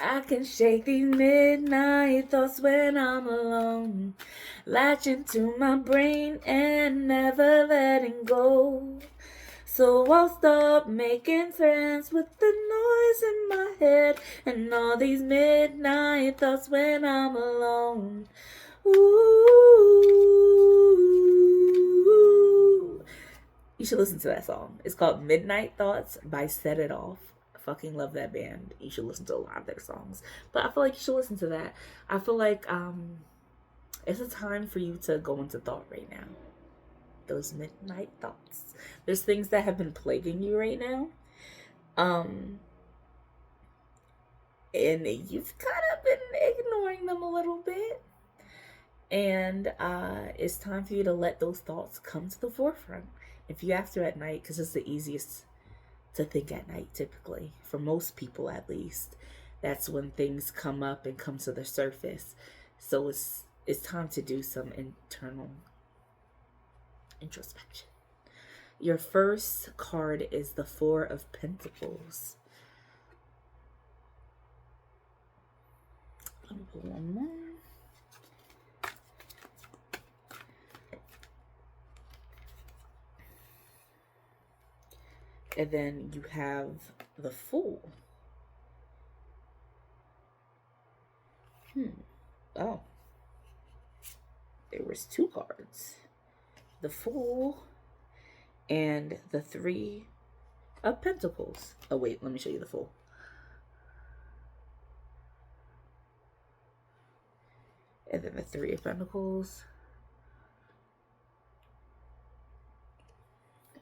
I can shake these midnight thoughts when I'm alone, latch into my brain and never letting go. So I'll stop making friends with the noise in my head and all these midnight thoughts when I'm alone. Ooh. You should listen to that song. It's called Midnight Thoughts by Set It Off. I fucking love that band. You should listen to a lot of their songs. But I feel like you should listen to that. I feel like it's a time for you to go into thought right now. Those midnight thoughts. There's things that have been plaguing you right now. Um and you've kind of been ignoring them a little bit. And it's time for you to let those thoughts come to the forefront. If you have to at night, because it's the easiest to think at night typically, for most people at least. That's when things come up and come to the surface. So it's time to do some internal introspection. Your first card is the Four of Pentacles. Let me pull one more. And then you have the Fool. Oh. There was two cards. The Fool and the Three of Pentacles. Oh wait, let me show you the Fool. And then the Three of Pentacles.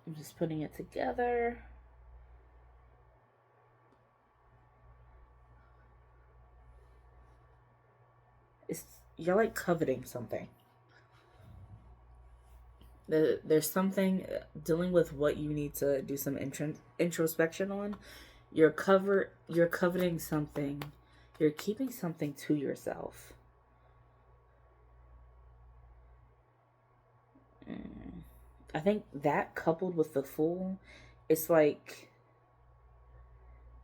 I'm just putting it together. You're like coveting something. There's something dealing with what you need to do some introspection on. You're coveting something. You're keeping something to yourself. I think that coupled with the Fool, it's like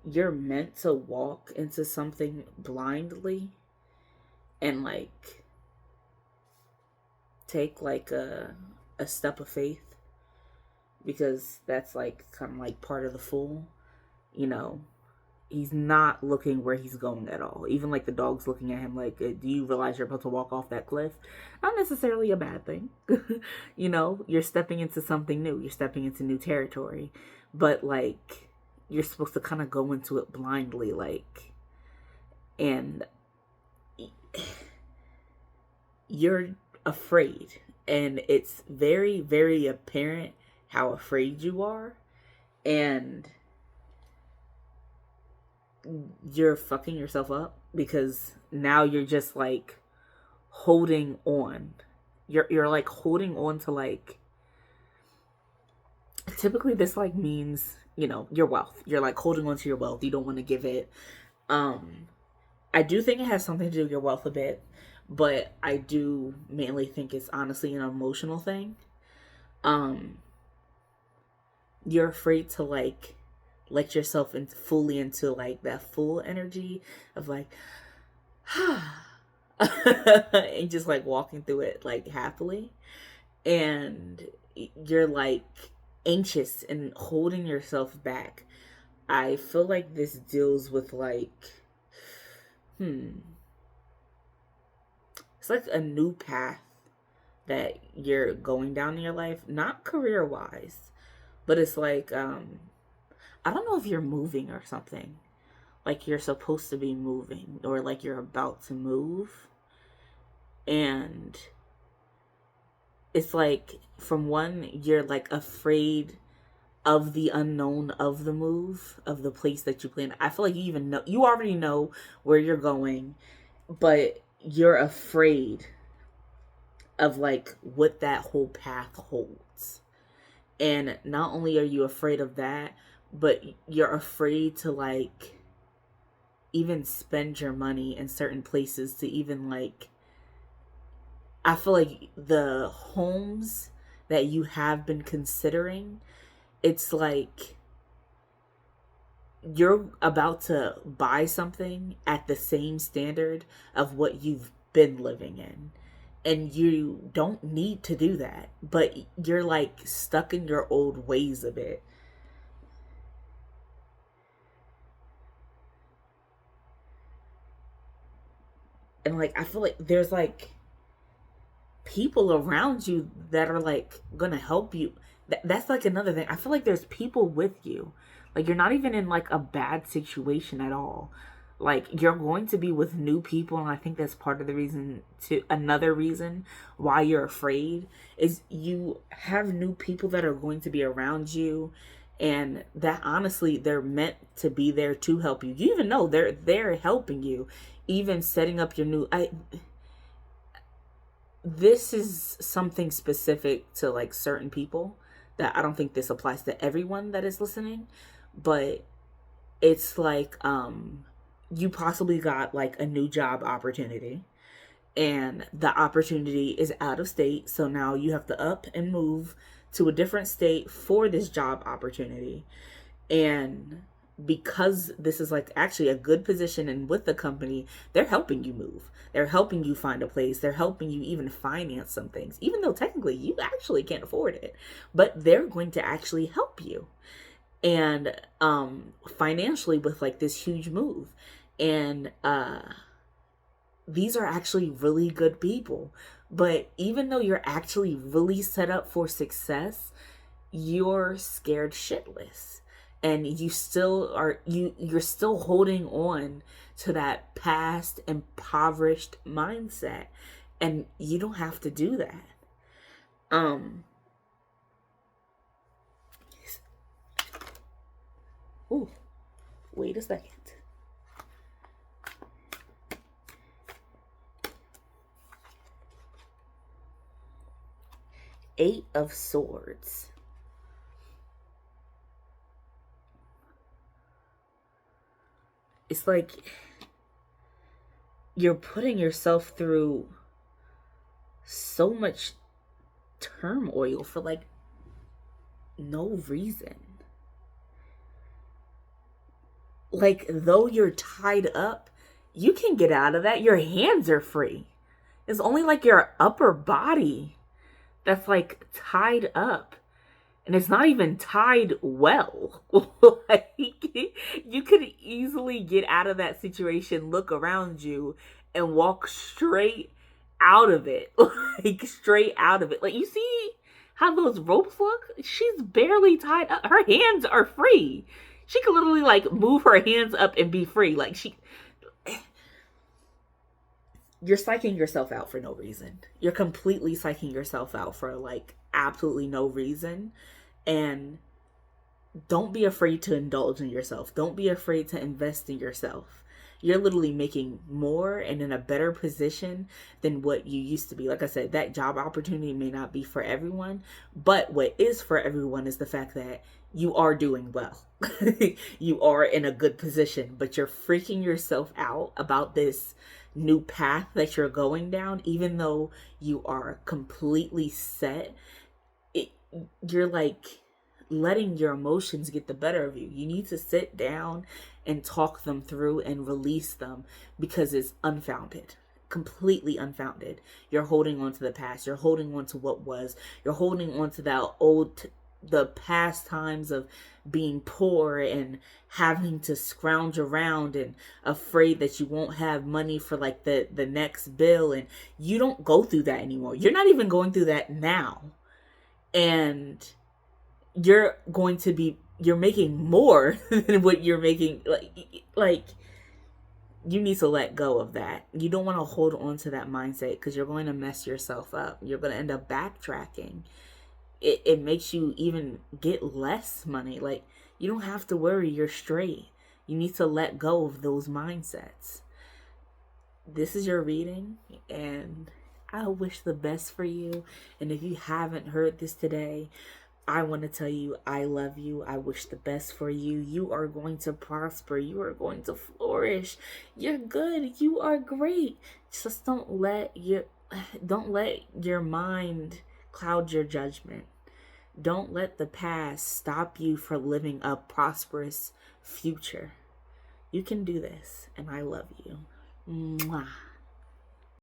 you're meant to walk into something blindly and like take like a step of faith, because that's like kind of like part of the Fool. You know, he's not looking where he's going at all. Even like the dog's looking at him like, do you realize you're about to walk off that cliff? Not necessarily a bad thing. You know, you're stepping into something new. You're stepping into new territory. But like, you're supposed to kind of go into it blindly, like, and you're afraid. And it's very, very apparent how afraid you are. And you're fucking yourself up because now you're just like holding on. You're like holding on to like, typically this like means, you know, your wealth. You're like holding on to your wealth. You don't want to give it. I do think it has something to do with your wealth a bit, but I do mainly think it's honestly an emotional thing. You're afraid to like let yourself fully into like that full energy of like and just like walking through it like happily, and you're like anxious and holding yourself back. I feel like this deals with like it's like a new path that you're going down in your life, not career wise, but it's like I don't know if you're moving or something. Like you're supposed to be moving or like you're about to move. And it's like, from one, you're like afraid of the unknown of the move, of the place that you plan. I feel like you already know where you're going, but you're afraid of like what that whole path holds. And not only are you afraid of that, but you're afraid to like even spend your money in certain places to even like, I feel like the homes that you have been considering, it's like you're about to buy something at the same standard of what you've been living in. And you don't need to do that, but you're like stuck in your old ways of it. And like, I feel like there's like people around you that are like gonna help you. That's like another thing. I feel like there's people with you. Like, you're not even in like a bad situation at all. Like, you're going to be with new people, and I think that's part of the reason to another reason why you're afraid is you have new people that are going to be around you, and that honestly they're meant to be there to help you. You even know they're helping you, even setting up your new I this is something specific to like certain people that I don't think this applies to everyone that is listening, but it's like you possibly got like a new job opportunity, and the opportunity is out of state, so now you have to up and move to a different state for this job opportunity. And because this is like actually a good position and with the company, they're helping you move, they're helping you find a place, they're helping you even finance some things, even though technically you actually can't afford it, but they're going to actually help you. And financially with like this huge move. And these are actually really good people, but even though you're actually really set up for success, you're scared shitless, and you still are you're still holding on to that past impoverished mindset, and you don't have to do that. um Ooh, wait a second. 8 of Swords. It's like you're putting yourself through so much turmoil for like no reason. Like, though you're tied up, you can get out of that. Your hands are free. It's only like your upper body that's like tied up. And it's not even tied well. Like, you could easily get out of that situation, look around you, and walk straight out of it. Like, straight out of it. Like, you see how those ropes look? She's barely tied up. Her hands are free. She could literally like move her hands up and be free. Like, you're psyching yourself out for no reason. You're completely psyching yourself out for like absolutely no reason. And don't be afraid to indulge in yourself. Don't be afraid to invest in yourself. You're literally making more and in a better position than what you used to be. Like I said, that job opportunity may not be for everyone, but what is for everyone is the fact that you are doing well. You are in a good position, but you're freaking yourself out about this new path that you're going down, even though you are completely set. it, you're like letting your emotions get the better of you. You need to sit down and talk them through and release them, because it's unfounded, completely unfounded. You're holding on to the past. You're holding on to what was. You're holding on to that the past times of being poor and having to scrounge around and afraid that you won't have money for like the next bill, and you don't go through that anymore. You're not even going through that now. And you're making more than what you're making. Like you need to let go of that. You don't want to hold on to that mindset, because you're going to mess yourself up. You're going to end up backtracking. It makes you even get less money. Like, you don't have to worry, you're straight. You need to let go of those mindsets. This is your reading, and I wish the best for you. And if you haven't heard this today, I want to tell you, I love you. I wish the best for you. You are going to prosper. You are going to flourish. You're good. You are great. Just don't let your mind cloud your judgment. Don't let the past stop you from living a prosperous future. You can do this, and I love you. Mwah.